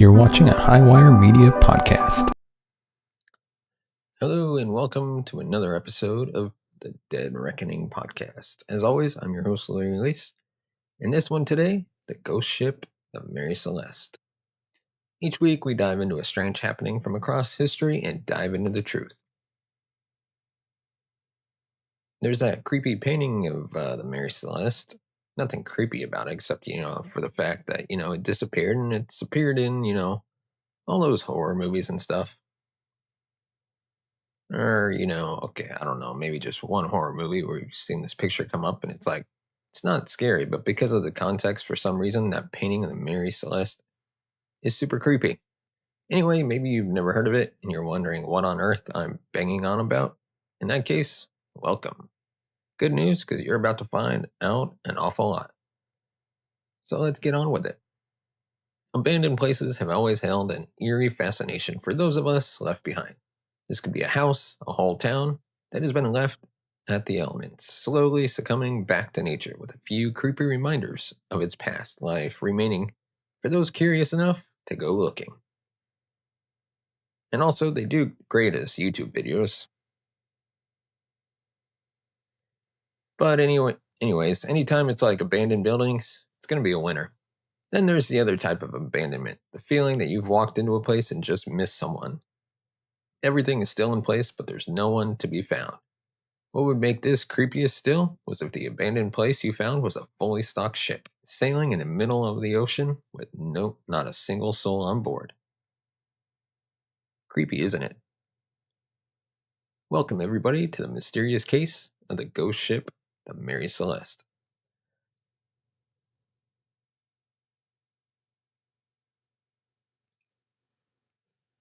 You're watching a Highwire Media podcast. Hello and welcome to another episode of the Dead Reckoning podcast. As always, I'm your host, Mary Celeste, and this one today, the ghost ship of Mary Celeste. Each week, we dive into a strange happening from across history and dive into the truth. There's that creepy painting of the Mary Celeste. Nothing creepy about it except, for the fact that, it disappeared and it's appeared in, all those horror movies and stuff. Or, okay, I don't know, maybe just one horror movie where you've seen this picture come up and it's like, it's not scary, but because of the context, for some reason, that painting of the Mary Celeste is super creepy. Anyway, maybe you've never heard of it and you're wondering what on earth I'm banging on about. In that case, welcome. Good news, because you're about to find out an awful lot. So let's get on with it. Abandoned places have always held an eerie fascination for those of us left behind. This could be a house, a whole town that has been left at the elements, slowly succumbing back to nature with a few creepy reminders of its past life remaining for those curious enough to go looking. And also, they do great as YouTube videos. But anyways, anytime it's like abandoned buildings, it's going to be a winner. Then there's the other type of abandonment, the feeling that you've walked into a place and just missed someone. Everything is still in place, but there's no one to be found. What would make this creepiest still was if the abandoned place you found was a fully stocked ship, sailing in the middle of the ocean with not a single soul on board. Creepy, isn't it? Welcome everybody to the mysterious case of the ghost ship, the Mary Celeste.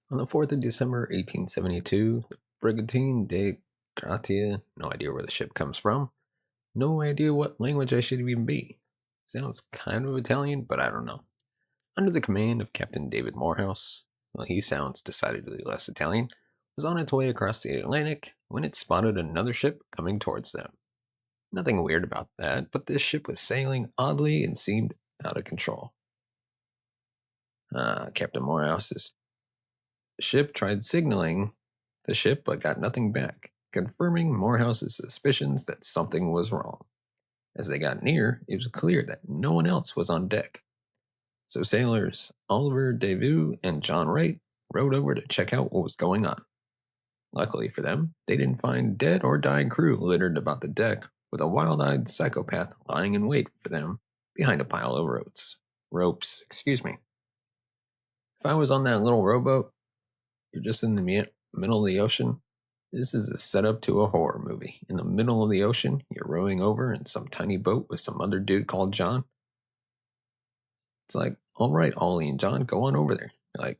On the 4th of December, 1872, the Brigantine de Gratia, no idea where the ship comes from, no idea what language I should even be. Sounds kind of Italian, but I don't know. Under the command of Captain David Morehouse, well, he sounds decidedly less Italian, was on its way across the Atlantic when it spotted another ship coming towards them. Nothing weird about that, but this ship was sailing oddly and seemed out of control. Captain Morehouse's ship tried signaling the ship but got nothing back, confirming Morehouse's suspicions that something was wrong. As they got near, it was clear that no one else was on deck. So sailors Oliver Deveux and John Wright rowed over to check out what was going on. Luckily for them, they didn't find dead or dying crew littered about the deck with a wild-eyed psychopath lying in wait for them behind a pile of ropes. If I was on that little rowboat, you're just in the middle of the ocean. This is a setup to a horror movie. In the middle of the ocean, you're rowing over in some tiny boat with some other dude called John. It's like, all right, Ollie and John, go on over there. You're like,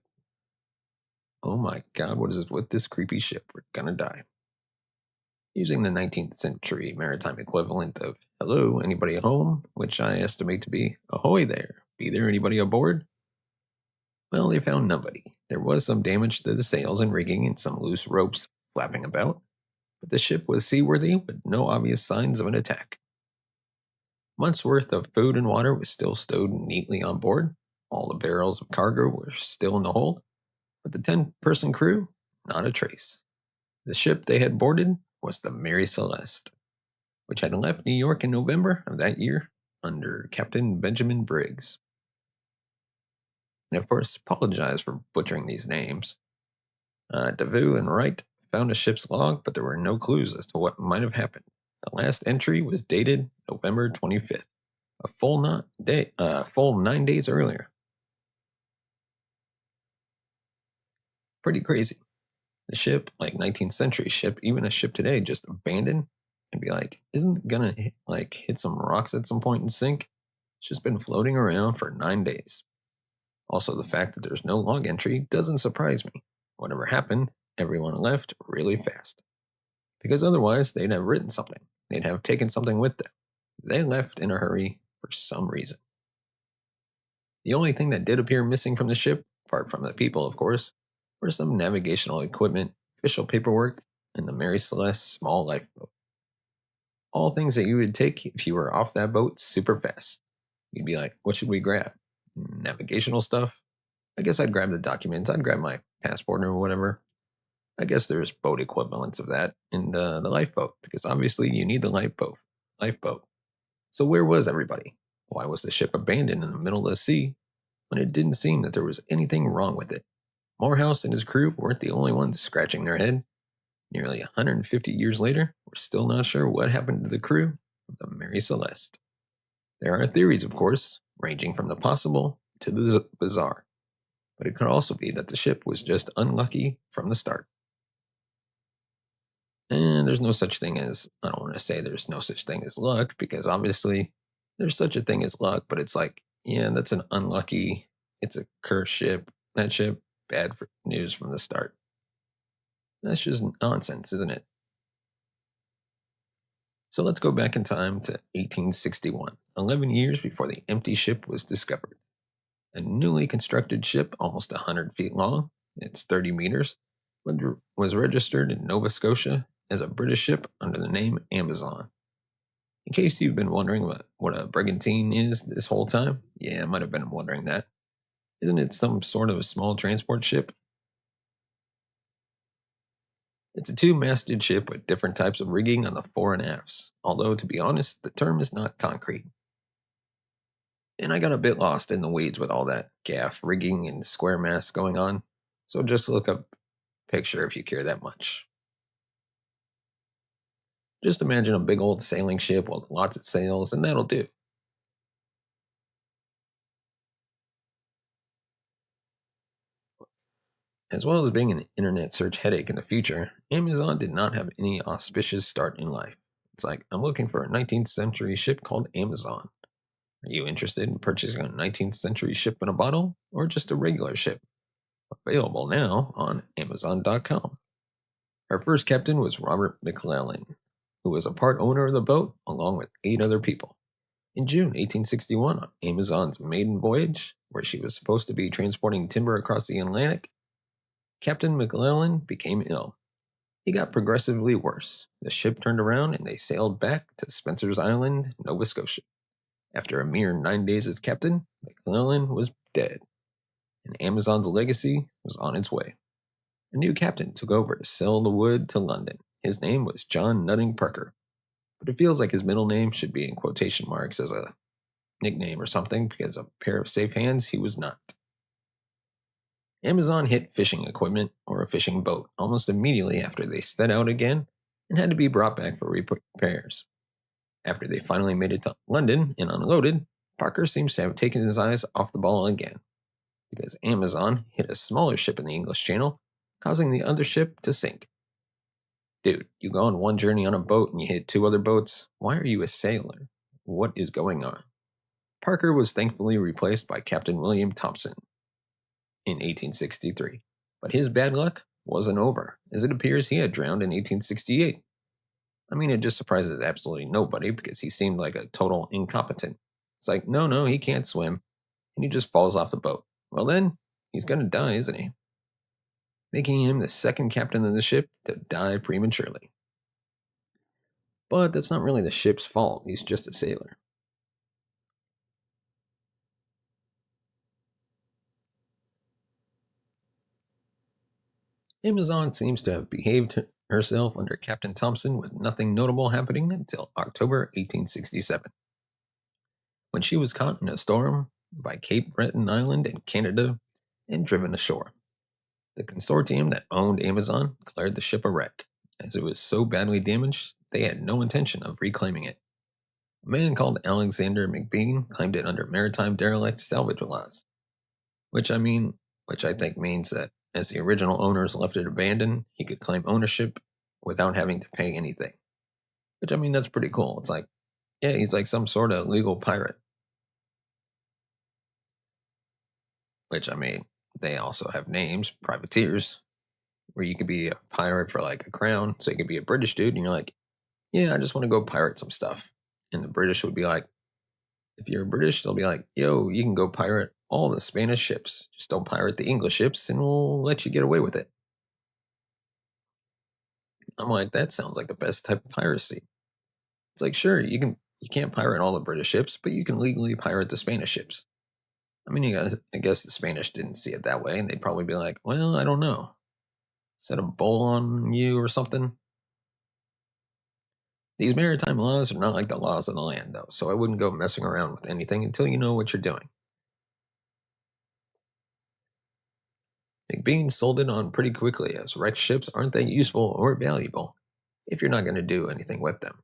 oh my God, what is with this creepy ship? We're gonna die. Using the 19th century maritime equivalent of hello, anybody at home, which I estimate to be ahoy there. Be there anybody aboard? Well, they found nobody. There was some damage to the sails and rigging and some loose ropes flapping about, but the ship was seaworthy with no obvious signs of an attack. Months' worth of food and water was still stowed neatly on board. All the barrels of cargo were still in the hold, but the 10-person crew, not a trace. The ship they had boarded was the Mary Celeste, which had left New York in November of that year under Captain Benjamin Briggs. And of course, apologize for butchering these names. Deveux and Wright found a ship's log, but there were no clues as to what might have happened. The last entry was dated November 25th, a full 9 days earlier. Pretty crazy. The ship, like 19th century ship, even a ship today, just abandoned and be like, isn't it gonna hit some rocks at some point and sink? It's just been floating around for 9 days. Also, the fact that there's no log entry doesn't surprise me. Whatever happened, everyone left really fast. Because otherwise, they'd have written something. They'd have taken something with them. They left in a hurry for some reason. The only thing that did appear missing from the ship, apart from the people, of course, were some navigational equipment, official paperwork, and the Mary Celeste small lifeboat. All things that you would take if you were off that boat super fast. You'd be like, what should we grab? Navigational stuff? I guess I'd grab the documents. I'd grab my passport or whatever. I guess there's boat equivalents of that in the lifeboat, because obviously you need the lifeboat. Lifeboat. So where was everybody? Why was the ship abandoned in the middle of the sea when it didn't seem that there was anything wrong with it? Morehouse and his crew weren't the only ones scratching their head. Nearly 150 years later, we're still not sure what happened to the crew of the Mary Celeste. There are theories, of course, ranging from the possible to the bizarre, but it could also be that the ship was just unlucky from the start. And there's no such thing as, I don't want to say there's no such thing as luck, because obviously there's such a thing as luck, but it's like, yeah, that's an unlucky, it's a cursed ship. That ship, bad for news from the start. That's just nonsense, isn't it? So let's go back in time to 1861, 11 years before the empty ship was discovered. A newly constructed ship, almost 100 feet long, it's 30 meters, was registered in Nova Scotia as a British ship under the name Amazon. In case you've been wondering what a brigantine is this whole time, yeah, I might have been wondering that. Isn't it some sort of a small transport ship? It's a two-masted ship with different types of rigging on the fore and aft, although, to be honest, the term is not concrete. And I got a bit lost in the weeds with all that gaff rigging and square masts going on, so just look up a picture if you care that much. Just imagine a big old sailing ship with lots of sails, and that'll do. As well as being an internet search headache in the future, Amazon did not have any auspicious start in life. It's like, I'm looking for a 19th century ship called Amazon. Are you interested in purchasing a 19th century ship in a bottle, or just a regular ship? Available now on Amazon.com. Our first captain was Robert McClellan, who was a part owner of the boat along with 8 other people. In June 1861, on Amazon's maiden voyage, where she was supposed to be transporting timber across the Atlantic, Captain McClellan became ill. He got progressively worse. The ship turned around and they sailed back to Spencer's Island, Nova Scotia. After a mere 9 days as captain, McClellan was dead, and Amazon's legacy was on its way. A new captain took over to sell the wood to London. His name was John Nutting Parker, but it feels like his middle name should be in quotation marks as a nickname or something, because a pair of safe hands he was not. Amazon hit fishing equipment or a fishing boat almost immediately after they set out again and had to be brought back for repairs. After they finally made it to London and unloaded, Parker seems to have taken his eyes off the ball again, because Amazon hit a smaller ship in the English Channel, causing the other ship to sink. Dude, you go on one journey on a boat and you hit 2 other boats. Why are you a sailor? What is going on? Parker was thankfully replaced by Captain William Thompson in 1863, but his bad luck wasn't over, as it appears he had drowned in 1868. I mean, it just surprises absolutely nobody because he seemed like a total incompetent. It's like, no, he can't swim, and he just falls off the boat. Well, then, he's gonna die, isn't he? Making him the second captain of the ship to die prematurely. But that's not really the ship's fault, he's just a sailor. Amazon seems to have behaved herself under Captain Thompson with nothing notable happening until October 1867, when she was caught in a storm by Cape Breton Island in Canada and driven ashore. The consortium that owned Amazon declared the ship a wreck, as it was so badly damaged they had no intention of reclaiming it. A man called Alexander McBean claimed it under maritime derelict salvage laws, which I mean, which I think means that as the original owners left it abandoned, he could claim ownership without having to pay anything. Which I mean, that's pretty cool. It's like, yeah, he's like some sort of legal pirate. Which I mean, they also have names, privateers, where you could be a pirate for like a crown. So you could be a British dude, and you're like, yeah, I just want to go pirate some stuff. And the British would be like, if you're British, they'll be like, yo, you can go pirate all the Spanish ships. Just don't pirate the English ships, and we'll let you get away with it. I'm like, that sounds like the best type of piracy. It's like, sure, you can't pirate all the British ships, but you can legally pirate the Spanish ships. I mean, I guess the Spanish didn't see it that way, and they'd probably be like, well, I don't know. Set a bowl on you or something. These maritime laws are not like the laws of the land, though, so I wouldn't go messing around with anything until you know what you're doing. Being sold in on pretty quickly, as wrecked ships aren't that useful or valuable if you're not going to do anything with them.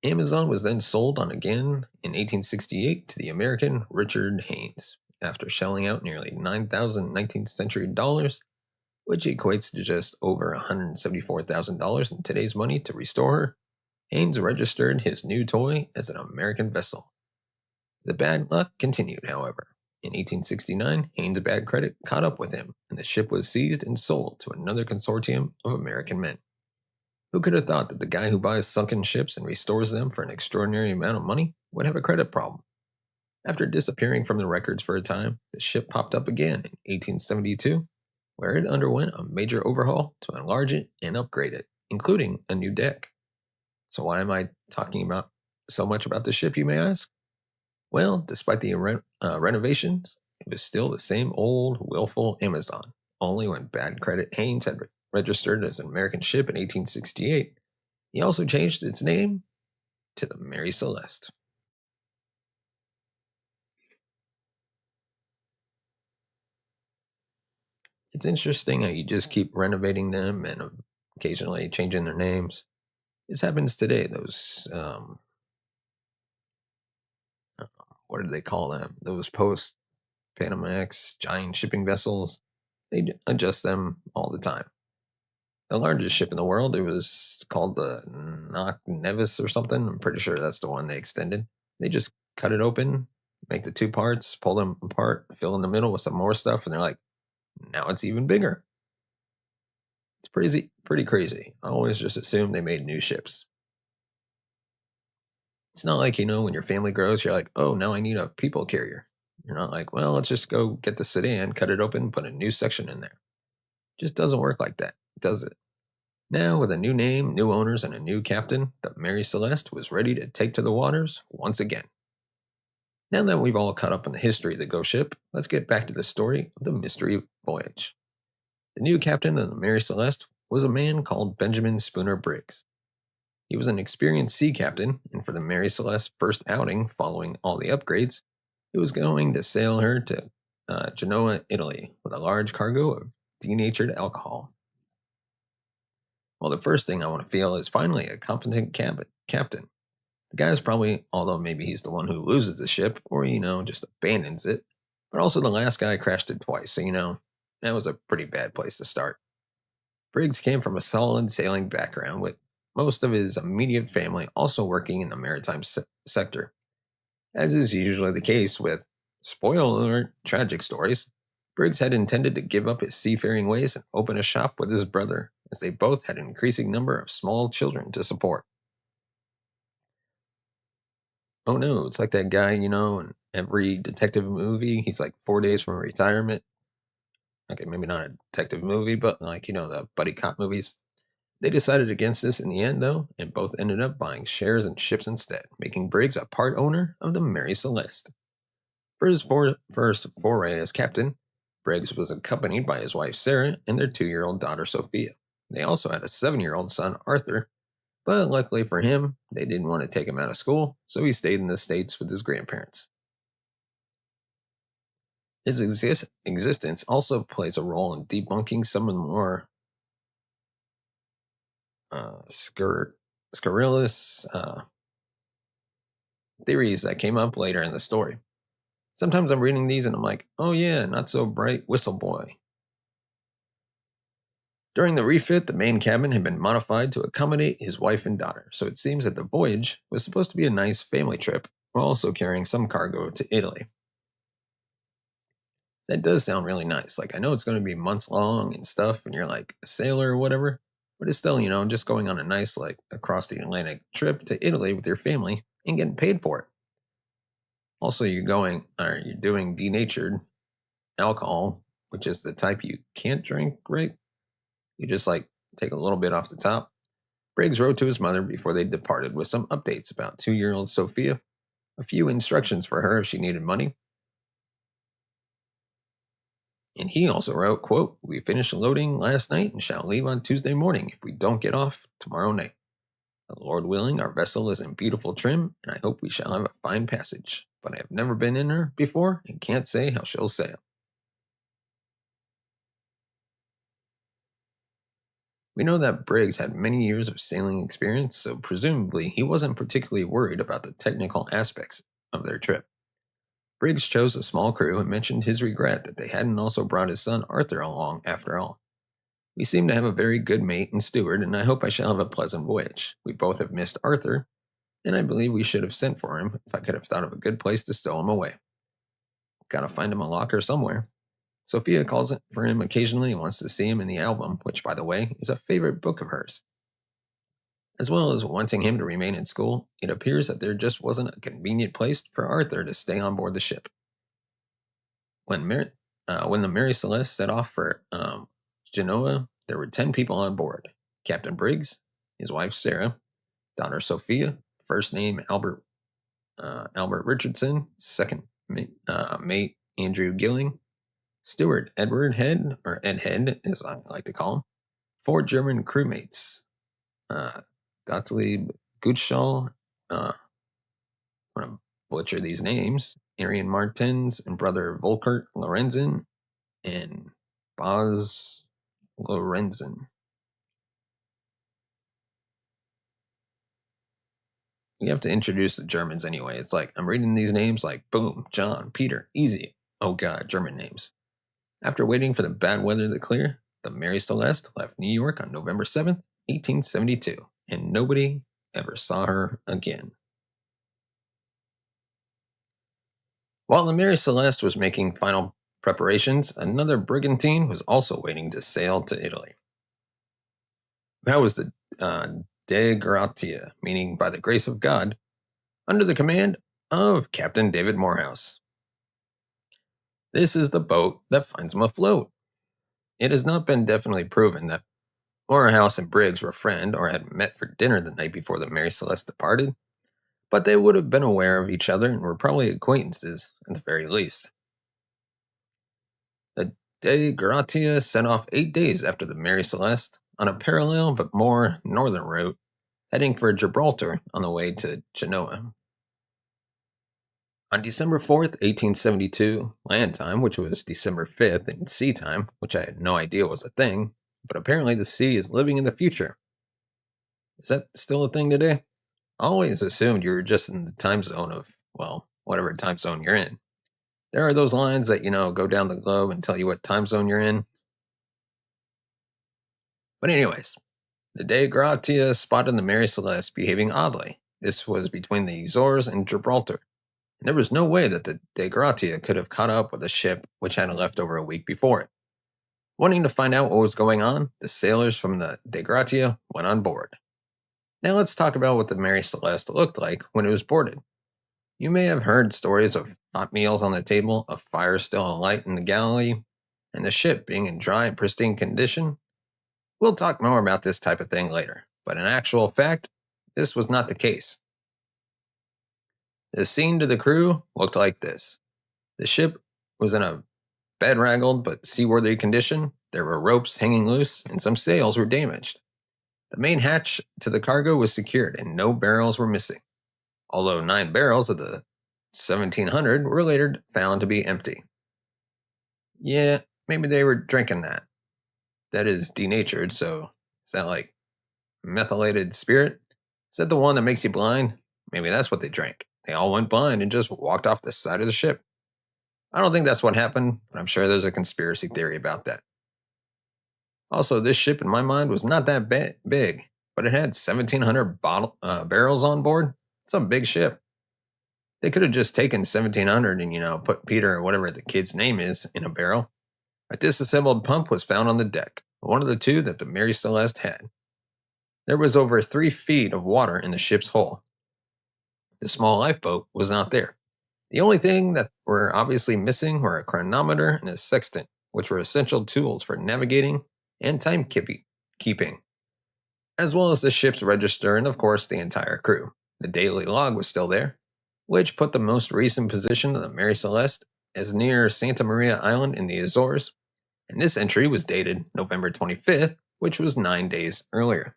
Amazon was then sold on again in 1868 to the American Richard Haynes. After shelling out nearly 9,000 19th century dollars, which equates to just over $174,000 in today's money to restore her, Haynes registered his new toy as an American vessel. The bad luck continued, however. In 1869, Haynes' bad credit caught up with him, and the ship was seized and sold to another consortium of American men. Who could have thought that the guy who buys sunken ships and restores them for an extraordinary amount of money would have a credit problem? After disappearing from the records for a time, the ship popped up again in 1872, where it underwent a major overhaul to enlarge it and upgrade it, including a new deck. So why am I talking about so much about the ship, you may ask? Well, despite the renovations, it was still the same old, willful Amazon. Only when bad credit Haynes had registered as an American ship in 1868, he also changed its name to the Mary Celeste. It's interesting how you just keep renovating them and occasionally changing their names. This happens today. Those, what do they call them? Those post Panamax giant shipping vessels. They adjust them all the time. The largest ship in the world, it was called the Knock Nevis or something. I'm pretty sure that's the one they extended. They just cut it open, make the two parts, pull them apart, fill in the middle with some more stuff, and they're like, now it's even bigger. It's pretty crazy. I always just assumed they made new ships. It's not like, when your family grows, you're like, oh, now I need a people carrier. You're not like, well, let's just go get the sedan, cut it open, put a new section in there. It just doesn't work like that, does it? Now, with a new name, new owners, and a new captain, the Mary Celeste was ready to take to the waters once again. Now that we've all caught up on the history of the ghost ship, let's get back to the story of the mystery voyage. The new captain of the Mary Celeste was a man called Benjamin Spooner Briggs. He was an experienced sea captain, and for the Mary Celeste's first outing following all the upgrades, he was going to sail her to Genoa, Italy, with a large cargo of denatured alcohol. Well, the first thing I want to feel is finally a competent captain. The guy's probably, although maybe he's the one who loses the ship, or, just abandons it, but also the last guy crashed it twice, so, that was a pretty bad place to start. Briggs came from a solid sailing background, with most of his immediate family also working in the maritime sector. As is usually the case with, spoiler alert, tragic stories, Briggs had intended to give up his seafaring ways and open a shop with his brother, as they both had an increasing number of small children to support. Oh no, it's like that guy, in every detective movie, he's like 4 days from retirement. Okay, maybe not a detective movie, but like, the buddy cop movies. They decided against this in the end, though, and both ended up buying shares in ships instead, making Briggs a part owner of the Mary Celeste. For his first foray as captain, Briggs was accompanied by his wife Sarah and their 2-year-old daughter Sophia. They also had a 7-year-old son Arthur, but luckily for him, they didn't want to take him out of school, so he stayed in the States with his grandparents. His existence also plays a role in debunking some of the more scurrilous theories that came up later in the story. Sometimes I'm reading these and I'm like, oh yeah, not so bright whistle boy. During the refit, the main cabin had been modified to accommodate his wife and daughter, so it seems that the voyage was supposed to be a nice family trip, while also carrying some cargo to Italy. That does sound really nice. Like, I know it's going to be months long and stuff, and you're like a sailor or whatever, but it's still, just going on a nice, like, across the Atlantic trip to Italy with your family and getting paid for it. Also, you're doing denatured alcohol, which is the type you can't drink, right? You just like take a little bit off the top. Briggs wrote to his mother before they departed with some updates about 2-year-old Sophia, a few instructions for her if she needed money, And he also wrote, quote, "We finished loading last night and shall leave on Tuesday morning if we don't get off tomorrow night. Lord willing, our vessel is in beautiful trim, and I hope we shall have a fine passage. But I have never been in her before and can't say how she'll sail." We know that Briggs had many years of sailing experience, so presumably he wasn't particularly worried about the technical aspects of their trip. Briggs chose a small crew and mentioned his regret that they hadn't also brought his son Arthur along after all. "We seem to have a very good mate and steward, and I hope I shall have a pleasant voyage. We both have missed Arthur, and I believe we should have sent for him if I could have thought of a good place to stow him away. Gotta find him a locker somewhere. Sophia calls it for him occasionally and wants to see him in the album, which, by the way, is a favorite book of hers. As well as wanting him to remain in school, it appears that there just wasn't a convenient place for Arthur to stay on board the ship. When the Mary Celeste set off for Genoa, there were 10 people on board: Captain Briggs, his wife Sarah, daughter Sophia, first name Albert Richardson, second mate Andrew Gilling, steward Edward Head, or Ed Head as I like to call him, 4 German crewmates, Gottlieb Gutschall, I'm going to butcher these names, Arian Martens and brother Volkert Lorenzen, and Baz Lorenzen. We have to introduce the Germans anyway. It's like, I'm reading these names like, boom, John, Peter, easy. Oh God, German names. After waiting for the bad weather to clear, the Mary Celeste left New York on November 7th, 1872, and nobody ever saw her again. While the Mary Celeste was making final preparations, another brigantine was also waiting to sail to Italy. That was the De Gratia, meaning by the grace of God, under the command of Captain David Morehouse. This is the boat that finds him afloat. It has not been definitely proven that Morehouse and Briggs were friends or had met for dinner the night before the Mary Celeste departed, but they would have been aware of each other and were probably acquaintances at the very least. The De Gratia set off 8 days after the Mary Celeste on a parallel but more northern route, heading for Gibraltar on the way to Genoa. On December 4th, 1872, land time, which was December 5th, and sea time, which I had no idea was a thing, but apparently the sea is living in the future. Is that still a thing today? I always assumed you were just in the time zone of, well, whatever time zone you're in. There are those lines that, go down the globe and tell you what time zone you're in. But anyways, the De Gratia spotted the Mary Celeste behaving oddly. This was between the Azores and Gibraltar. There was no way that the De Gratia could have caught up with a ship which had left over a week before it. Wanting to find out what was going on, the sailors from the De Gratia went on board. Now let's talk about what the Mary Celeste looked like when it was boarded. You may have heard stories of hot meals on the table, a fire still alight in the galley, and the ship being in dry and pristine condition. We'll talk more about this type of thing later, but in actual fact, this was not the case. The scene to the crew looked like this. The ship was in a bedraggled but seaworthy condition. There were ropes hanging loose, and some sails were damaged. The main hatch to the cargo was secured, and no barrels were missing, although 9 barrels of the 1700 were later found to be empty. Yeah, maybe they were drinking that. That is denatured, so is that like methylated spirit? Is that the one that makes you blind? Maybe that's what they drank. They all went blind and just walked off the side of the ship. I don't think that's what happened, but I'm sure there's a conspiracy theory about that. Also, this ship in my mind was not that big, but it had 1,700 barrels on board. It's a big ship. They could have just taken 1,700 and, put Peter or whatever the kid's name is in a barrel. A disassembled pump was found on the deck, one of the 2 that the Mary Celeste had. There was over 3 feet of water in the ship's hull. The small lifeboat was not there. The only thing that were obviously missing were a chronometer and a sextant, which were essential tools for navigating and timekeeping, as well as the ship's register and, of course, the entire crew. The daily log was still there, which put the most recent position of the Mary Celeste as near Santa Maria Island in the Azores, And this entry was dated November 25th, which was 9 days earlier.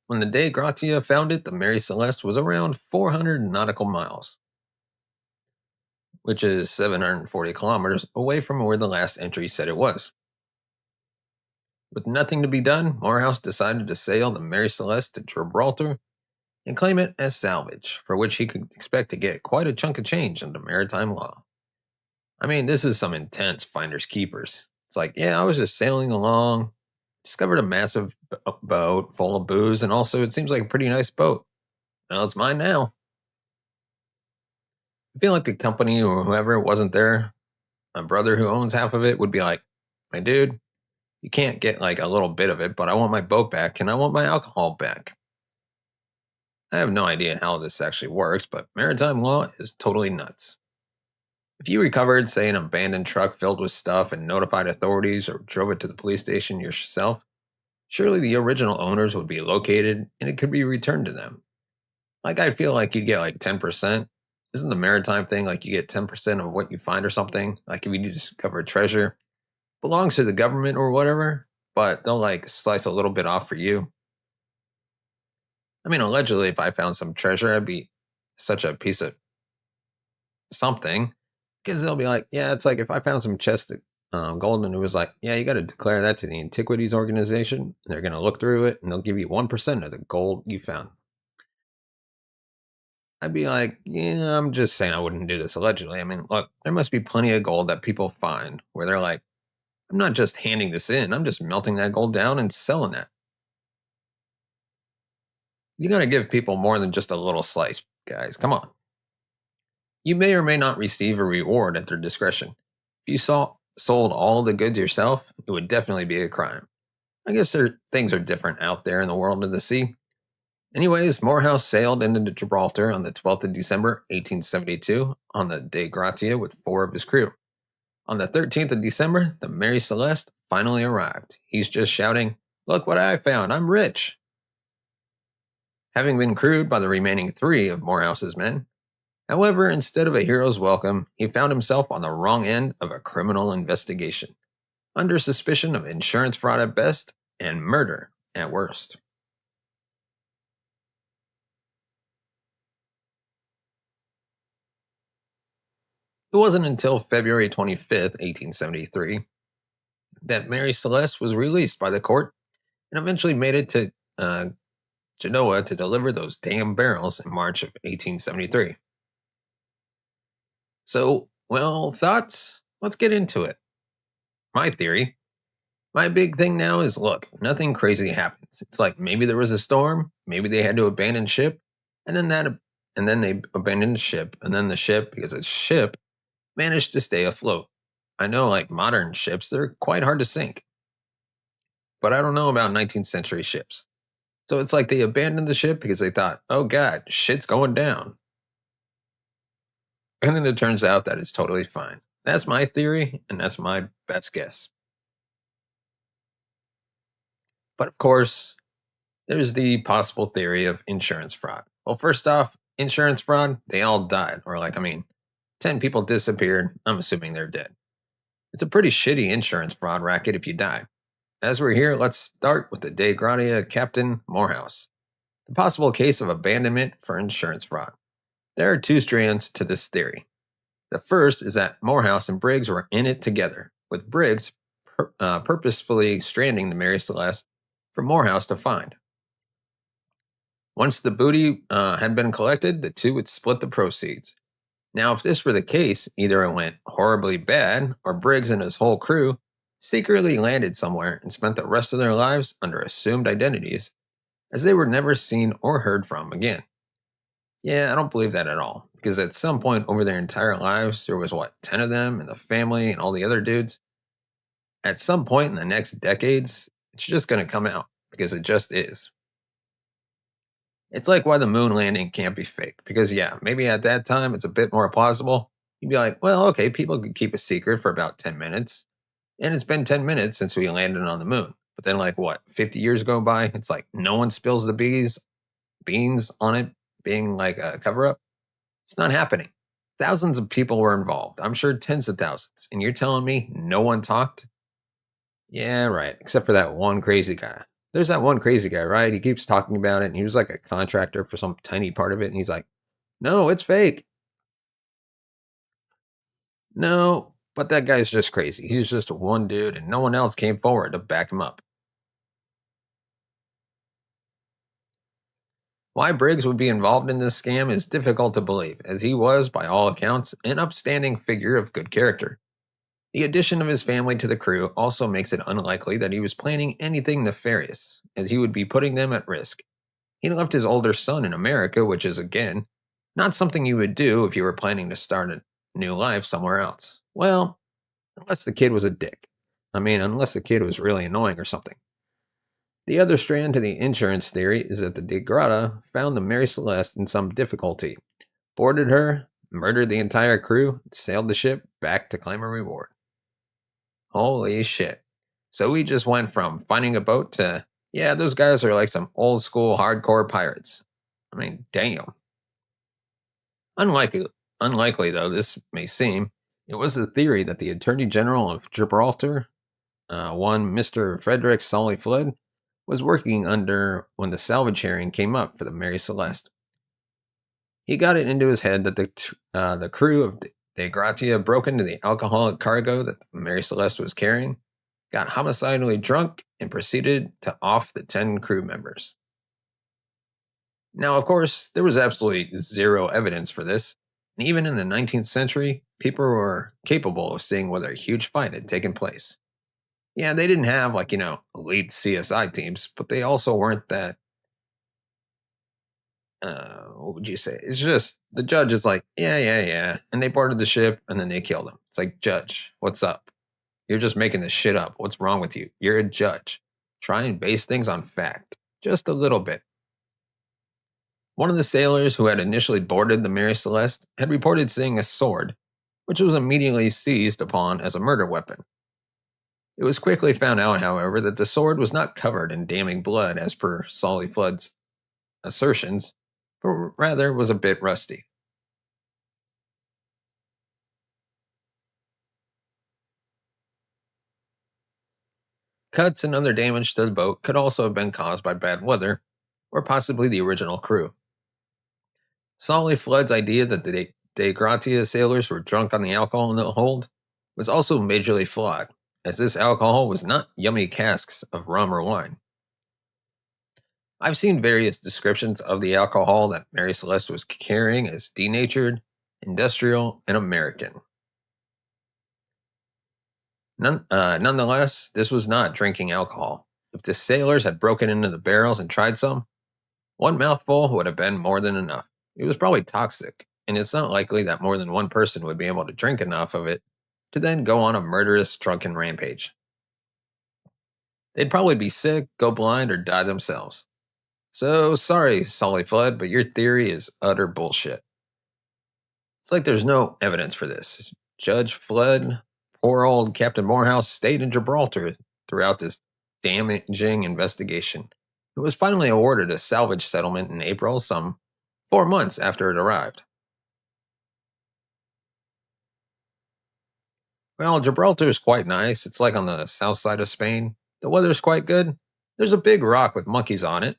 When the Dei Gratia found it, the Mary Celeste was around 400 nautical miles, which is 740 kilometers away from where the last entry said it was. With nothing to be done, Morehouse decided to sail the Mary Celeste to Gibraltar and claim it as salvage, for which he could expect to get quite a chunk of change under maritime law. I mean, this is some intense finders keepers. It's like, yeah, I was just sailing along, discovered a massive boat full of booze, and also it seems like a pretty nice boat. Well, it's mine now. I feel like the company or whoever wasn't there, my brother who owns half of it would be like, my dude, you can't get like a little bit of it, but I want my boat back and I want my alcohol back. I have no idea how this actually works, but maritime law is totally nuts. If you recovered, say, an abandoned truck filled with stuff and notified authorities or drove it to the police station yourself, surely the original owners would be located and it could be returned to them. Like, I feel like you'd get like 10%. Isn't the maritime thing like you get 10% of what you find or something? Like, if you discover a treasure, belongs to the government or whatever, but they'll like slice a little bit off for you. I mean, allegedly, if I found some treasure, I'd be such a piece of something because they'll be like, yeah, it's like if I found some chest of gold and it was like, yeah, you got to declare that to the Antiquities Organization. And they're going to look through it and they'll give you 1% of the gold you found. I'd be like, yeah, I'm just saying I wouldn't do this allegedly. I mean, look, there must be plenty of gold that people find where they're like, I'm not just handing this in, I'm just melting that gold down and selling it. You got to give people more than just a little slice, guys. Come on. You may or may not receive a reward at their discretion. If you sold all the goods yourself, it would definitely be a crime. I guess things are different out there in the world of the sea. Anyways, Morehouse sailed into Gibraltar on the 12th of December, 1872, on the Dei Gratia with four of his crew. On the 13th of December, the Mary Celeste finally arrived. He's just shouting, "Look what I found, I'm rich." Having been crewed by the remaining three of Morehouse's men, however, instead of a hero's welcome, he found himself on the wrong end of a criminal investigation, under suspicion of insurance fraud at best and murder at worst. It wasn't until February 25th, 1873, that Mary Celeste was released by the court and eventually made it to Genoa to deliver those damn barrels in March of 1873. So, well, thoughts? Let's get into it. My theory. My big thing now is look, nothing crazy happens. It's like maybe there was a storm, maybe they had to abandon ship, and then they abandoned the ship, and then the ship, because it's ship, managed to stay afloat. I know like modern ships, they're quite hard to sink. But I don't know about 19th century ships. So it's like they abandoned the ship because they thought, oh God, shit's going down. And then it turns out that it's totally fine. That's my theory, and that's my best guess. But of course, there's the possible theory of insurance fraud. Well, first off, insurance fraud, they all died. Or, 10 people disappeared. I'm assuming they're dead. It's a pretty shitty insurance fraud racket if you die. As we're here, let's start with the Dei Gratia Captain Morehouse. The possible case of abandonment for insurance fraud. There are two strands to this theory. The first is that Morehouse and Briggs were in it together, with Briggs purposefully stranding the Mary Celeste for Morehouse to find. Once the booty had been collected, the two would split the proceeds. Now, if this were the case, either it went horribly bad, or Briggs and his whole crew secretly landed somewhere and spent the rest of their lives under assumed identities, as they were never seen or heard from again. Yeah, I don't believe that at all, because at some point over their entire lives, there was 10 of them and the family and all the other dudes. At some point in the next decades, it's just going to come out, because it just is. It's like why the moon landing can't be fake. Because, yeah, maybe at that time it's a bit more plausible. You'd be like, well, okay, people could keep a secret for about 10 minutes. And it's been 10 minutes since we landed on the moon. But then, 50 years go by? It's like no one spills the beans on it being like a cover up. It's not happening. Thousands of people were involved. I'm sure tens of thousands. And you're telling me no one talked? Yeah, right. Except for that one crazy guy. There's that one crazy guy, right? He keeps talking about it, and he was like a contractor for some tiny part of it. And he's like, no, it's fake. No, but that guy's just crazy. He's just one dude, and no one else came forward to back him up. Why Briggs would be involved in this scam is difficult to believe, as he was, by all accounts, an upstanding figure of good character. The addition of his family to the crew also makes it unlikely that he was planning anything nefarious, as he would be putting them at risk. He left his older son in America, which is, again, not something you would do if you were planning to start a new life somewhere else. Well, unless the kid was a dick. Unless the kid was really annoying or something. The other strand to the insurance theory is that the De Grata found the Mary Celeste in some difficulty, boarded her, murdered the entire crew, and sailed the ship back to claim a reward. Holy shit. So we just went from finding a boat to, yeah, those guys are like some old school hardcore pirates. Damn. Unlikely, unlikely though this may seem, it was the theory that the Attorney General of Gibraltar, one Mr. Frederick Solly Flood, was working under when the salvage hearing came up for the Mary Celeste. He got it into his head that the crew of De Gratia broke into the alcoholic cargo that the Mary Celeste was carrying, got homicidally drunk, and proceeded to off the 10 crew members. Now, of course, there was absolutely zero evidence for this, and even in the 19th century, people were capable of seeing whether a huge fight had taken place. Yeah, they didn't have, elite CSI teams, but they also weren't that, what would you say? It's just, the judge is like, yeah. And they boarded the ship, and then they killed him. It's like, Judge, what's up? You're just making this shit up. What's wrong with you? You're a judge. Try and base things on fact. Just a little bit. One of the sailors who had initially boarded the Mary Celeste had reported seeing a sword, which was immediately seized upon as a murder weapon. It was quickly found out, however, that the sword was not covered in damning blood as per Solly Flood's assertions, but rather was a bit rusty. Cuts and other damage to the boat could also have been caused by bad weather, or possibly the original crew. Solly Flood's idea that the De Gratia sailors were drunk on the alcohol in the hold was also majorly flawed, as this alcohol was not yummy casks of rum or wine. I've seen various descriptions of the alcohol that Mary Celeste was carrying as denatured, industrial, and American. Nonetheless, this was not drinking alcohol. If the sailors had broken into the barrels and tried some, one mouthful would have been more than enough. It was probably toxic, and it's not likely that more than one person would be able to drink enough of it to then go on a murderous, drunken rampage. They'd probably be sick, go blind, or die themselves. So sorry, Solly Flood, but your theory is utter bullshit. It's like there's no evidence for this. Judge Flood, poor old Captain Morehouse, stayed in Gibraltar throughout this damaging investigation. It was finally awarded a salvage settlement in April, some 4 months after it arrived. Well, Gibraltar is quite nice. It's like on the south side of Spain. The weather's quite good. There's a big rock with monkeys on it.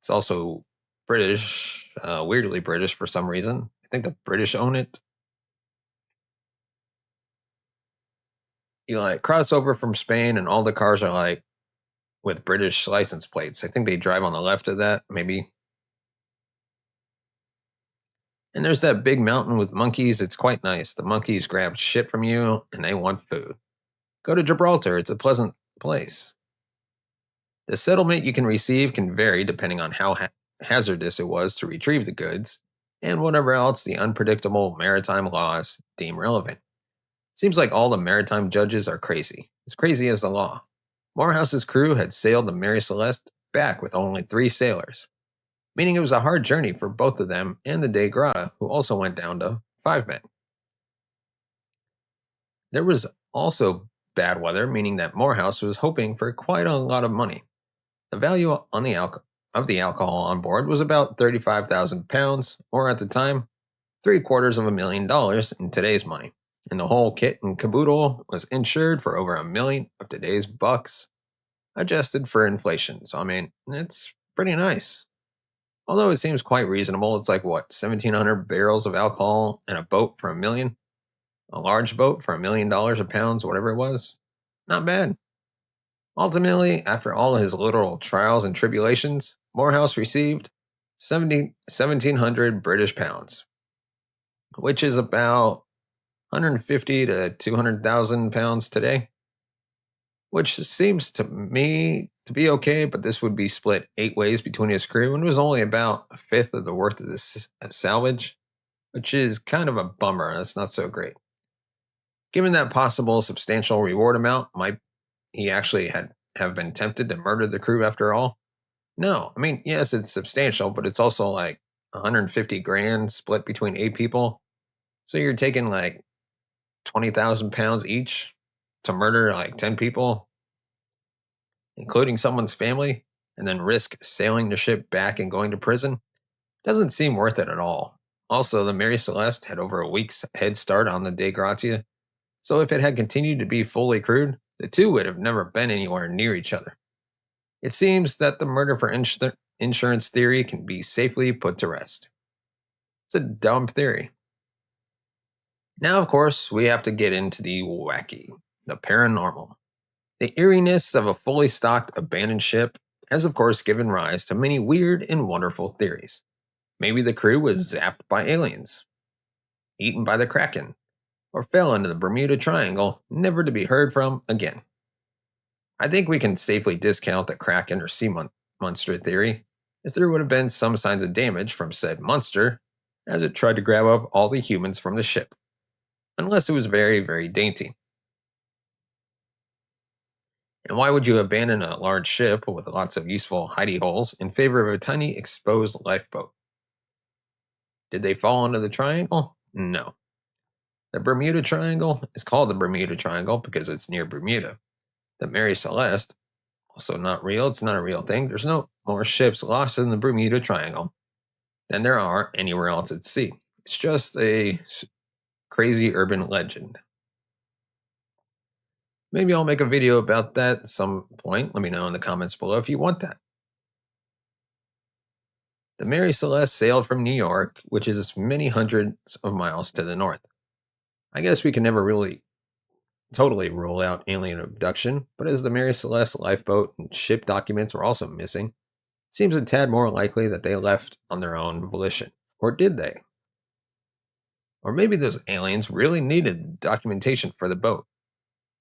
It's also British, weirdly British for some reason. I think the British own it. You cross over from Spain, and all the cars are with British license plates. I think they drive on the left of that, maybe. And there's that big mountain with monkeys. It's quite nice. The monkeys grab shit from you, and they want food. Go to Gibraltar. It's a pleasant place. The settlement you can receive can vary depending on how hazardous it was to retrieve the goods, and whatever else the unpredictable maritime laws deem relevant. Seems like all the maritime judges are crazy, as crazy as the law. Morehouse's crew had sailed the Mary Celeste back with only 3 sailors, meaning it was a hard journey for both of them and the De Grata, who also went down to 5 men. There was also bad weather, meaning that Morehouse was hoping for quite a lot of money. The value of the alcohol on board was about £35,000, or at the time, $750,000 in today's money. And the whole kit and caboodle was insured for over $1 million of today's bucks, adjusted for inflation. So, I mean, it's pretty nice. Although it seems quite reasonable, it's like what, 1,700 barrels of alcohol and a boat for $1 million? A large boat for $1 million a pound, whatever it was? Not bad. Ultimately, after all his literal trials and tribulations, Morehouse received 1,700 British pounds, which is about 150 to 200,000 pounds today, which seems to me to be okay, but this would be split 8 ways between his crew and was only about a fifth of the worth of this salvage, which is kind of a bummer. That's not so great. Given that possible substantial reward amount, might he actually have been tempted to murder the crew after all? No. I mean, yes, it's substantial, but it's also like 150 grand split between 8 people. So you're taking like 20,000 pounds each to murder like 10 people, including someone's family, and then risk sailing the ship back and going to prison? Doesn't seem worth it at all. Also, the Mary Celeste had over a week's head start on the De Gratia, so if it had continued to be fully crewed, the two would have never been anywhere near each other. It seems that the murder for insurance theory can be safely put to rest. It's a dumb theory. Now, of course, we have to get into the wacky, the paranormal. The eeriness of a fully stocked abandoned ship has, of course, given rise to many weird and wonderful theories. Maybe the crew was zapped by aliens, eaten by the Kraken, or fell into the Bermuda Triangle, never to be heard from again. I think we can safely discount the Kraken or sea monster theory, as there would have been some signs of damage from said monster as it tried to grab up all the humans from the ship, unless it was very, very dainty. And why would you abandon a large ship with lots of useful hidey holes in favor of a tiny exposed lifeboat? Did they fall into the triangle? No. The Bermuda Triangle is called the Bermuda Triangle because it's near Bermuda. The Mary Celeste, also not real, it's not a real thing. There's no more ships lost in the Bermuda Triangle than there are anywhere else at sea. It's just a crazy urban legend. Maybe I'll make a video about that at some point. Let me know in the comments below if you want that. The Mary Celeste sailed from New York, which is many hundreds of miles to the north. I guess we can never really totally rule out alien abduction, but as the Mary Celeste lifeboat and ship documents were also missing, it seems a tad more likely that they left on their own volition. Or did they? Or maybe those aliens really needed documentation for the boat.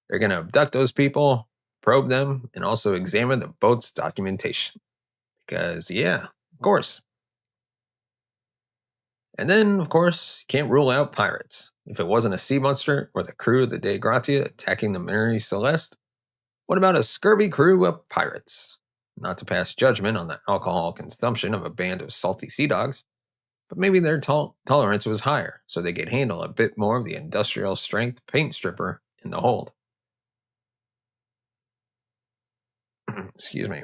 They're going to abduct those people, probe them, and also examine the boat's documentation. Because, yeah, of course. And then, of course, you can't rule out pirates. If it wasn't a sea monster or the crew of the De Gratia attacking the Mary Celeste, what about a scurvy crew of pirates? Not to pass judgment on the alcohol consumption of a band of salty sea dogs, but maybe their tolerance was higher, so they could handle a bit more of the industrial strength paint stripper in the hold. Excuse me.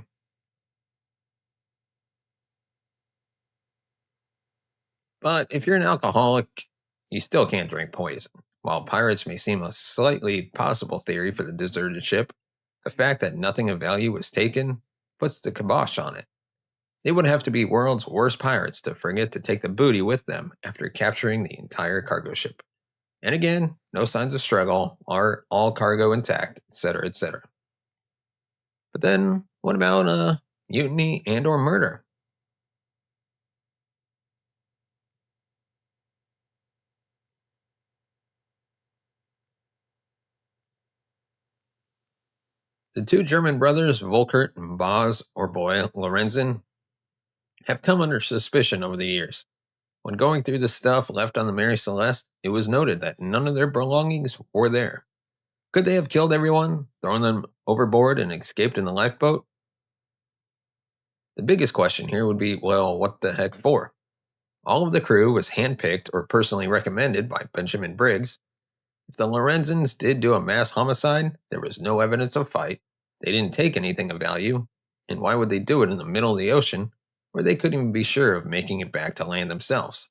But if you're an alcoholic, you still can't drink poison. While pirates may seem a slightly possible theory for the deserted ship, the fact that nothing of value was taken puts the kibosh on it. They would have to be world's worst pirates to forget to take the booty with them after capturing the entire cargo ship. And again, no signs of struggle, or all cargo intact, etc., etc. But then, what about mutiny and or murder? The two German brothers, Volkert and Boz, or boy, Lorenzen, have come under suspicion over the years. When going through the stuff left on the Mary Celeste, it was noted that none of their belongings were there. Could they have killed everyone, thrown them overboard, and escaped in the lifeboat? The biggest question here would be, well, what the heck for? All of the crew was handpicked or personally recommended by Benjamin Briggs. If the Lorenzens did do a mass homicide, there was no evidence of fight. They didn't take anything of value. And why would they do it in the middle of the ocean, where they couldn't even be sure of making it back to land themselves?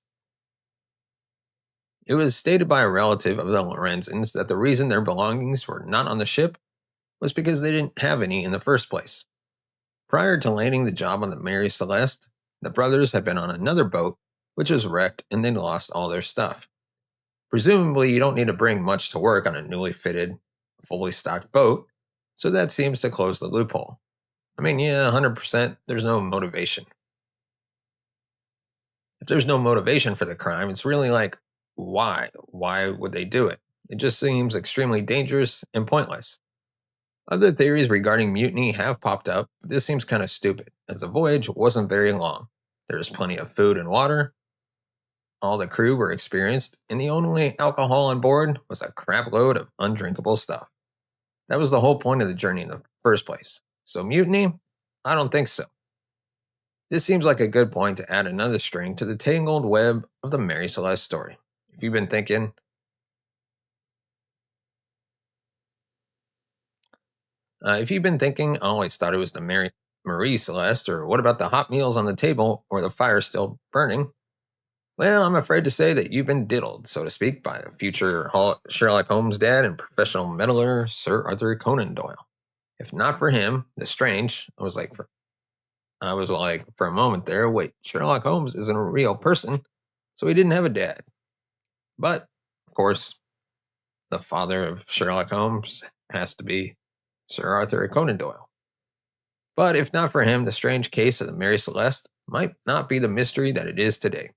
It was stated by a relative of the Lorenzens that the reason their belongings were not on the ship was because they didn't have any in the first place. Prior to landing the job on the Mary Celeste, the brothers had been on another boat, which was wrecked and they'd lost all their stuff. Presumably, you don't need to bring much to work on a newly fitted, fully stocked boat, so that seems to close the loophole. I mean, yeah, 100%, there's no motivation. If there's no motivation for the crime, it's really like, why? Why would they do it? It just seems extremely dangerous and pointless. Other theories regarding mutiny have popped up, but this seems kind of stupid, as the voyage wasn't very long. There was plenty of food and water, all the crew were experienced, and the only alcohol on board was a crap load of undrinkable stuff. That was the whole point of the journey in the first place. So, mutiny? I don't think so. This seems like a good point to add another string to the tangled web of the Mary Celeste story. If you've been thinking, I always thought it was the Marie Celeste, or what about the hot meals on the table or the fire still burning? Well, I'm afraid to say that you've been diddled, so to speak, by the future Sherlock Holmes dad and professional meddler Sir Arthur Conan Doyle. If not for him, the strange, I was like, for a moment there, wait, Sherlock Holmes isn't a real person, so he didn't have a dad. But, of course, the father of Sherlock Holmes has to be Sir Arthur Conan Doyle. But if not for him, the strange case of the Mary Celeste might not be the mystery that it is today.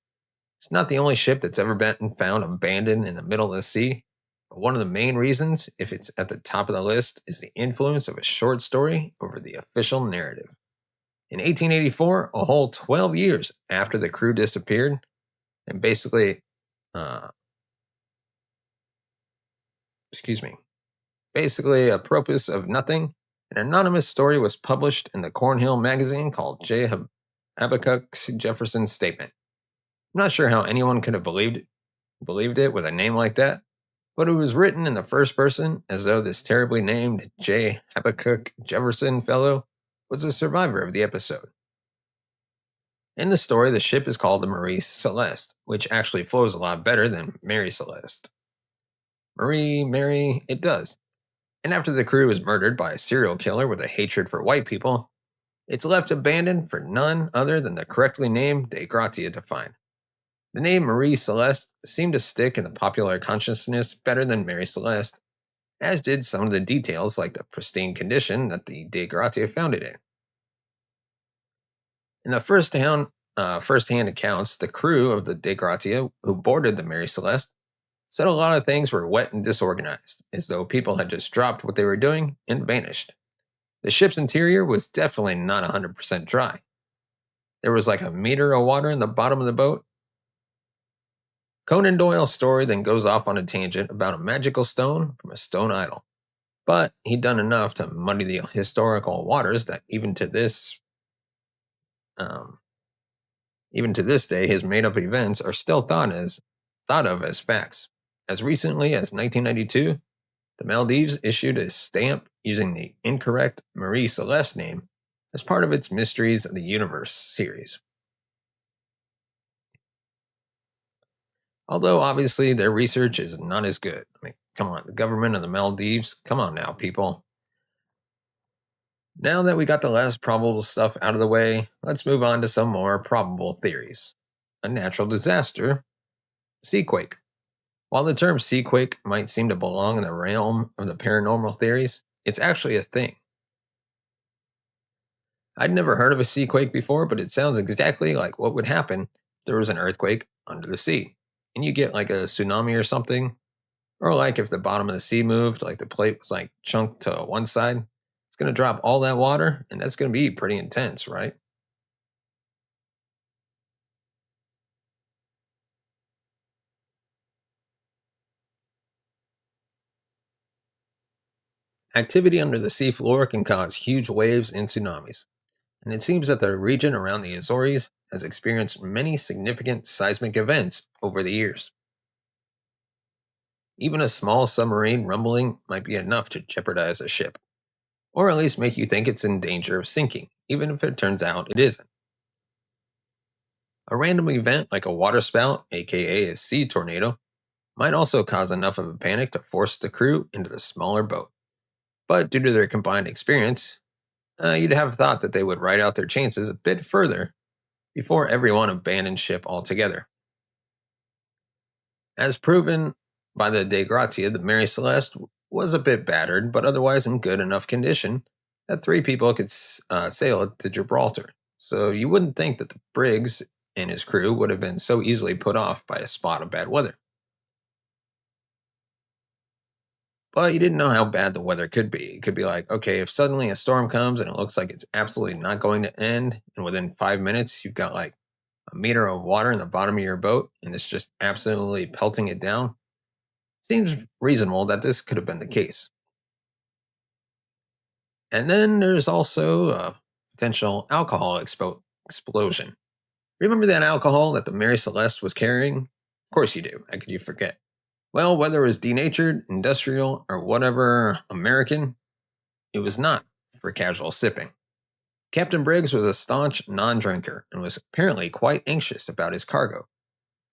It's not the only ship that's ever been found abandoned in the middle of the sea, but one of the main reasons, if it's at the top of the list, is the influence of a short story over the official narrative. In 1884, a whole 12 years after the crew disappeared, and basically, uh, basically a purpose of nothing, an anonymous story was published in the Cornhill magazine called J. Habakkuk Jefferson's Statement. I'm not sure how anyone could have believed it with a name like that, but it was written in the first person as though this terribly named J. Habakkuk Jefferson fellow was a survivor of the episode. In the story, the ship is called the Marie Celeste, which actually flows a lot better than Mary Celeste. Mary, it does. And after the crew is murdered by a serial killer with a hatred for white people, it's left abandoned for none other than the correctly named De Gratia to find. The name Marie Celeste seemed to stick in the popular consciousness better than Mary Celeste, as did some of the details like the pristine condition that the De Gratia found it in. In the first-hand accounts, the crew of the De Gratia who boarded the Mary Celeste said a lot of things were wet and disorganized, as though people had just dropped what they were doing and vanished. The ship's interior was definitely not 100% dry. There was like a meter of water in the bottom of the boat. Conan Doyle's story then goes off on a tangent about a magical stone from a stone idol. But he'd done enough to muddy the historical waters that even to this day, his made-up events are still thought of as facts. As recently as 1992, the Maldives issued a stamp using the incorrect Marie Celeste name as part of its Mysteries of the Universe series. Although obviously their research is not as good. I mean, come on, the government of the Maldives, come on now, people. Now that we got the less probable stuff out of the way, let's move on to some more probable theories. A natural disaster, seaquake. While the term seaquake might seem to belong in the realm of the paranormal theories, it's actually a thing. I'd never heard of a seaquake before, but it sounds exactly like what would happen if there was an earthquake under the sea. And you get like a tsunami or something, or like if the bottom of the sea moved, like the plate was like chunked to one side, it's going to drop all that water, and that's going to be pretty intense, right? Activity under the seafloor can cause huge waves and tsunamis, and it seems that the region around the Azores has experienced many significant seismic events over the years. Even a small submarine rumbling might be enough to jeopardize a ship, or at least make you think it's in danger of sinking, even if it turns out it isn't. A random event like a waterspout, aka a sea tornado, might also cause enough of a panic to force the crew into the smaller boat. But due to their combined experience, you'd have thought that they would ride out their chances a bit further before everyone abandoned ship altogether. As proven by the De Gratia, the Mary Celeste was a bit battered, but otherwise in good enough condition that three people could sail it to Gibraltar. So you wouldn't think that the Briggs and his crew would have been so easily put off by a spot of bad weather. But you didn't know how bad the weather could be. It could be like, okay, if suddenly a storm comes and it looks like it's absolutely not going to end, and within 5 minutes you've got like a meter of water in the bottom of your boat and it's just absolutely pelting it down, seems reasonable that this could have been the case. And then there's also a potential alcohol explosion. Remember that alcohol that the Mary Celeste was carrying? Of course you do. How could you forget? Well, whether it was denatured, industrial, or whatever American, it was not for casual sipping. Captain Briggs was a staunch non drinker and was apparently quite anxious about his cargo,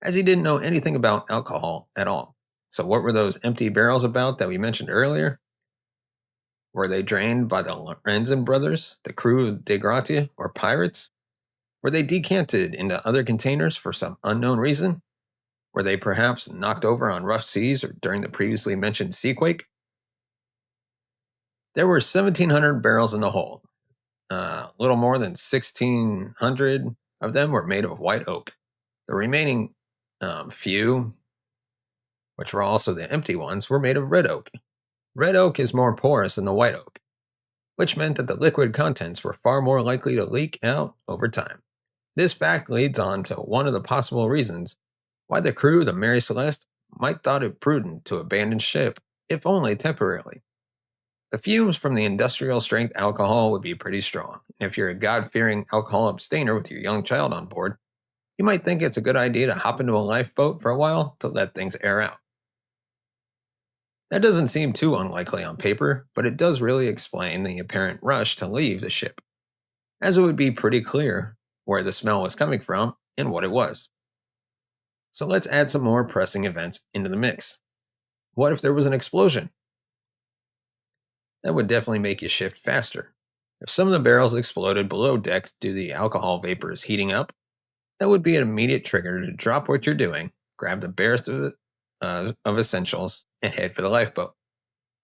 as he didn't know anything about alcohol at all. So, what were those empty barrels about that we mentioned earlier? Were they drained by the Lorenzen brothers, the crew of De Gratia, or pirates? Were they decanted into other containers for some unknown reason? Were they perhaps knocked over on rough seas or during the previously mentioned seaquake? There were 1,700 barrels in the hold. A little more than 1,600 of them were made of white oak. The remaining few, which were also the empty ones, were made of red oak. Red oak is more porous than the white oak, which meant that the liquid contents were far more likely to leak out over time. This fact leads on to one of the possible reasons why the crew of the Mary Celeste might thought it prudent to abandon ship, if only temporarily. The fumes from the industrial strength alcohol would be pretty strong. And if you're a God fearing alcohol abstainer with your young child on board, you might think it's a good idea to hop into a lifeboat for a while to let things air out. That doesn't seem too unlikely on paper, but it does really explain the apparent rush to leave the ship, as it would be pretty clear where the smell was coming from and what it was. So let's add some more pressing events into the mix. What if there was an explosion? That would definitely make you shift faster. If some of the barrels exploded below deck due to the alcohol vapors heating up, that would be an immediate trigger to drop what you're doing, grab the barest of essentials, and head for the lifeboat.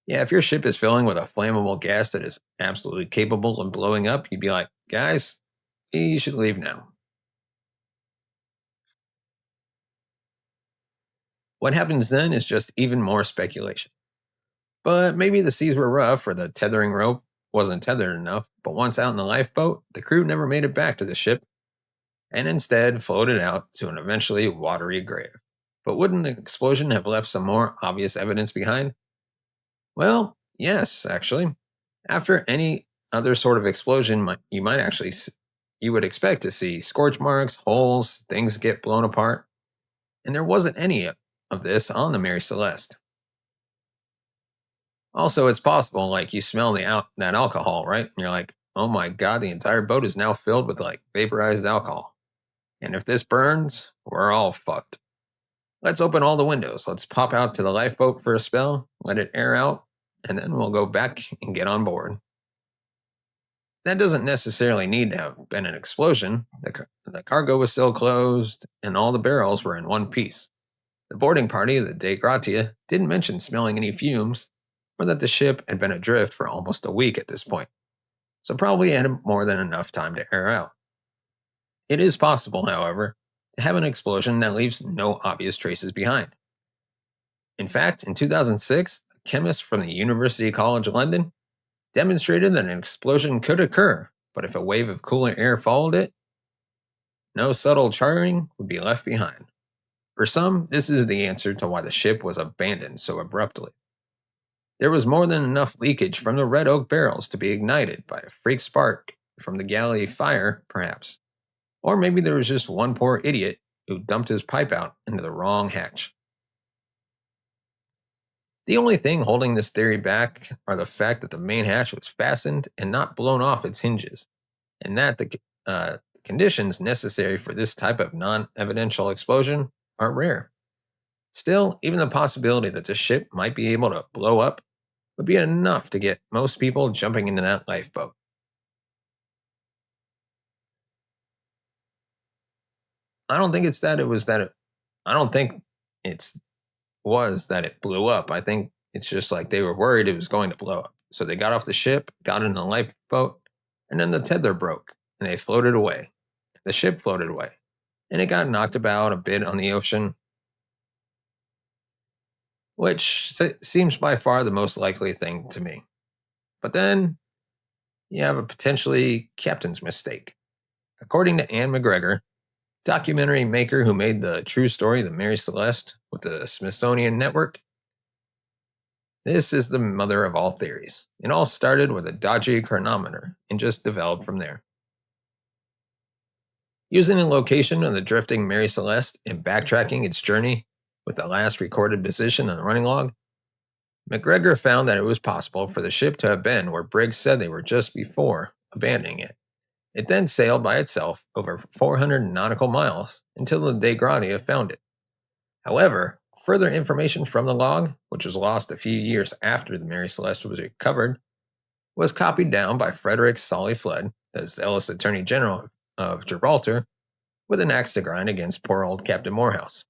Yeah, if your ship is filling with a flammable gas that is absolutely capable of blowing up, you'd be like, guys, you should leave now. What happens then is just even more speculation. But maybe the seas were rough or the tethering rope wasn't tethered enough, but once out in the lifeboat, the crew never made it back to the ship and instead floated out to an eventually watery grave. But wouldn't an explosion have left some more obvious evidence behind? Well, yes, actually. After any other sort of explosion, you would expect to see scorch marks, holes, things get blown apart, and there wasn't any of this on the Mary Celeste. Also, it's possible, like you smell that alcohol, right? And you're like, oh my god, the entire boat is now filled with like vaporized alcohol. And if this burns, we're all fucked. Let's open all the windows. Let's pop out to the lifeboat for a spell, let it air out, and then we'll go back and get on board. That doesn't necessarily need to have been an explosion. The cargo was still closed, and all the barrels were in one piece. The boarding party, the De Gratia, didn't mention smelling any fumes, or that the ship had been adrift for almost a week at this point, so probably had more than enough time to air out. It is possible, however, to have an explosion that leaves no obvious traces behind. In fact, in 2006, a chemist from the University College London demonstrated that an explosion could occur, but if a wave of cooler air followed it, no subtle charring would be left behind. For some, this is the answer to why the ship was abandoned so abruptly. There was more than enough leakage from the red oak barrels to be ignited by a freak spark from the galley fire, perhaps. Or maybe there was just one poor idiot who dumped his pipe out into the wrong hatch. The only thing holding this theory back are the fact that the main hatch was fastened and not blown off its hinges, and that the conditions necessary for this type of non evidential explosion are rare. Still, even the possibility that the ship might be able to blow up would be enough to get most people jumping into that lifeboat. I don't think it's that it was that it, I don't think it's was that it blew up. I think it's just like they were worried it was going to blow up. So they got off the ship, got in the lifeboat, and then the tether broke and they floated away. The ship floated away and it got knocked about a bit on the ocean, which seems by far the most likely thing to me. But then you have a potentially captain's mistake. According to Anne McGregor, documentary maker who made the true story, The Mary Celeste, with the Smithsonian Network, this is the mother of all theories. It all started with a dodgy chronometer and just developed from there. Using the location of the drifting Mary Celeste and backtracking its journey with the last recorded position on the running log, McGregor found that it was possible for the ship to have been where Briggs said they were just before abandoning it. It then sailed by itself over 400 nautical miles until the Dei Gratia found it. However, further information from the log, which was lost a few years after the Mary Celeste was recovered, was copied down by Frederick Solly Flood, the zealous Attorney General of Gibraltar, with an axe to grind against poor old Captain Morehouse.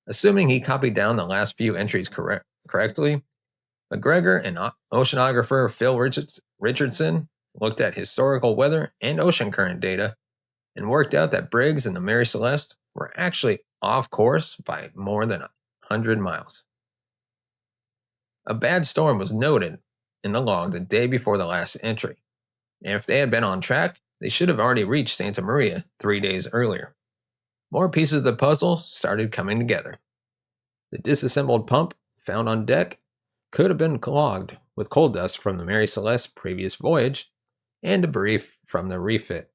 Assuming he copied down the last few entries correctly, McGregor and oceanographer Phil Richardson looked at historical weather and ocean current data and worked out that Briggs and the Mary Celeste were actually off course by more than 100 miles. A bad storm was noted in the log the day before the last entry, and if they had been on track, they should have already reached Santa Maria 3 days earlier. More pieces of the puzzle started coming together. The disassembled pump found on deck could have been clogged with coal dust from the Mary Celeste's previous voyage and debris from the refit.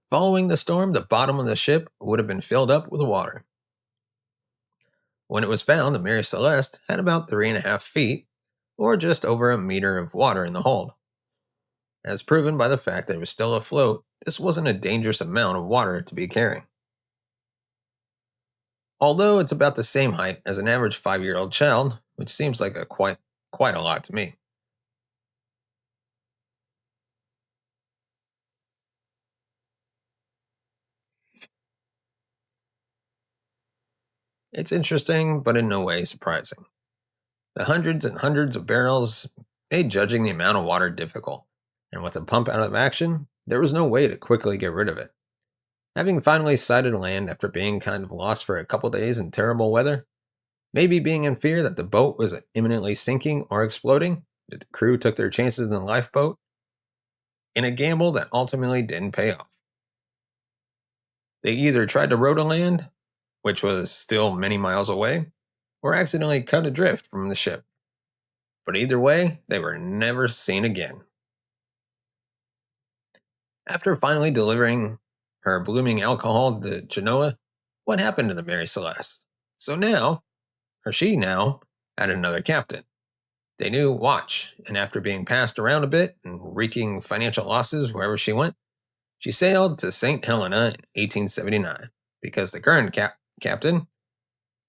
Following the storm, the bottom of the ship would have been filled up with water. When it was found, the Mary Celeste had about 3.5 feet, or just over a meter of water in the hold. As proven by the fact that it was still afloat, this wasn't a dangerous amount of water to be carrying. Although it's about the same height as an average 5-year-old child, which seems like quite a lot to me. It's interesting, but in no way surprising. The hundreds and hundreds of barrels made judging the amount of water difficult, and with the pump out of action, there was no way to quickly get rid of it. Having finally sighted land after being kind of lost for a couple days in terrible weather, maybe being in fear that the boat was imminently sinking or exploding, the crew took their chances in the lifeboat in a gamble that ultimately didn't pay off. They either tried to row to land, which was still many miles away, or accidentally cut adrift from the ship. But either way, they were never seen again. After finally delivering her blooming alcohol to Genoa, what happened to the Mary Celeste? She now had another captain. They knew Watch, and after being passed around a bit and wreaking financial losses wherever she went, she sailed to St. Helena in 1879 because the current captain,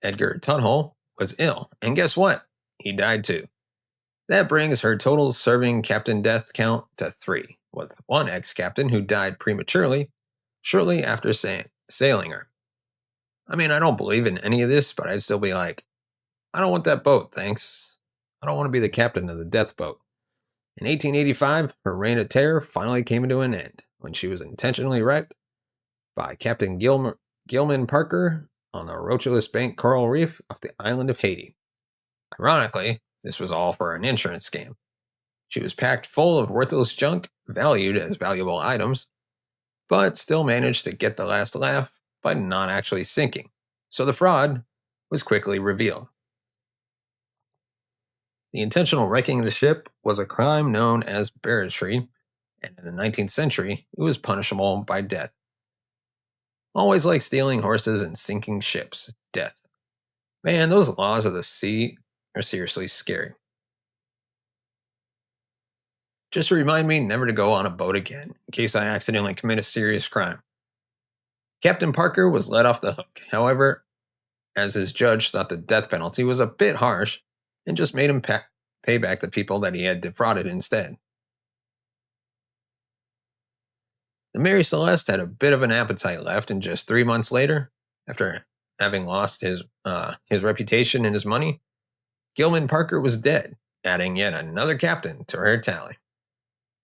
Edgar Tunhole, was ill. And guess what? He died too. That brings her total serving captain death count to 3, with one ex-captain who died prematurely shortly after sailing her. I mean, I don't believe in any of this, but I'd still be like, I don't want that boat, thanks. I don't want to be the captain of the death boat. In 1885, her reign of terror finally came to an end when she was intentionally wrecked by Captain Gilman Parker on the Rocheless Bank coral reef off the island of Haiti. Ironically, this was all for an insurance scam. She was packed full of worthless junk, valued as valuable items, but still managed to get the last laugh by not actually sinking. So the fraud was quickly revealed. The intentional wrecking of the ship was a crime known as barratry, and in the 19th century, it was punishable by death. Always like stealing horses and sinking ships, death. Man, those laws of the sea are seriously scary. Just remind me never to go on a boat again, in case I accidentally commit a serious crime. Captain Parker was let off the hook. However, as his judge thought the death penalty was a bit harsh and just made him pay back the people that he had defrauded instead. The Mary Celeste had a bit of an appetite left, and just 3 months later, after having lost his reputation and his money, Gilman Parker was dead, adding yet another captain to her tally.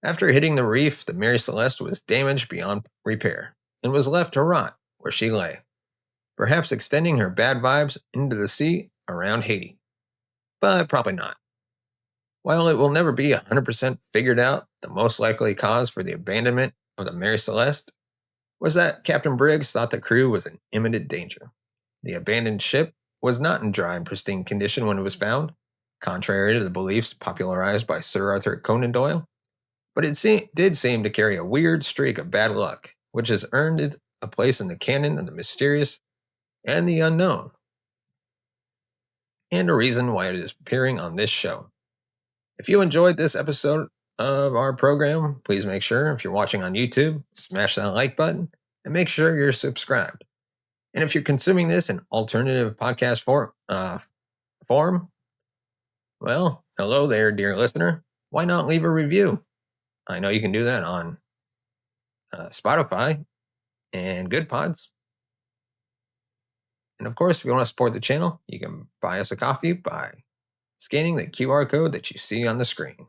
After hitting the reef, the Mary Celeste was damaged beyond repair and was left to rot where she lay, perhaps extending her bad vibes into the sea around Haiti. But probably not. While it will never be 100% figured out, the most likely cause for the abandonment of the Mary Celeste was that Captain Briggs thought the crew was in imminent danger. The abandoned ship was not in dry and pristine condition when it was found, contrary to the beliefs popularized by Sir Arthur Conan Doyle, but it did seem to carry a weird streak of bad luck, which has earned it a place in the canon of the mysterious and the unknown, and a reason why it is appearing on this show. If you enjoyed this episode of our program, please make sure, if you're watching on YouTube, smash that like button and make sure you're subscribed. And if you're consuming this in alternative podcast form, well, hello there, dear listener. Why not leave a review? I know you can do that on Spotify and Good Pods. And of course, if you want to support the channel, you can buy us a coffee by scanning the QR code that you see on the screen.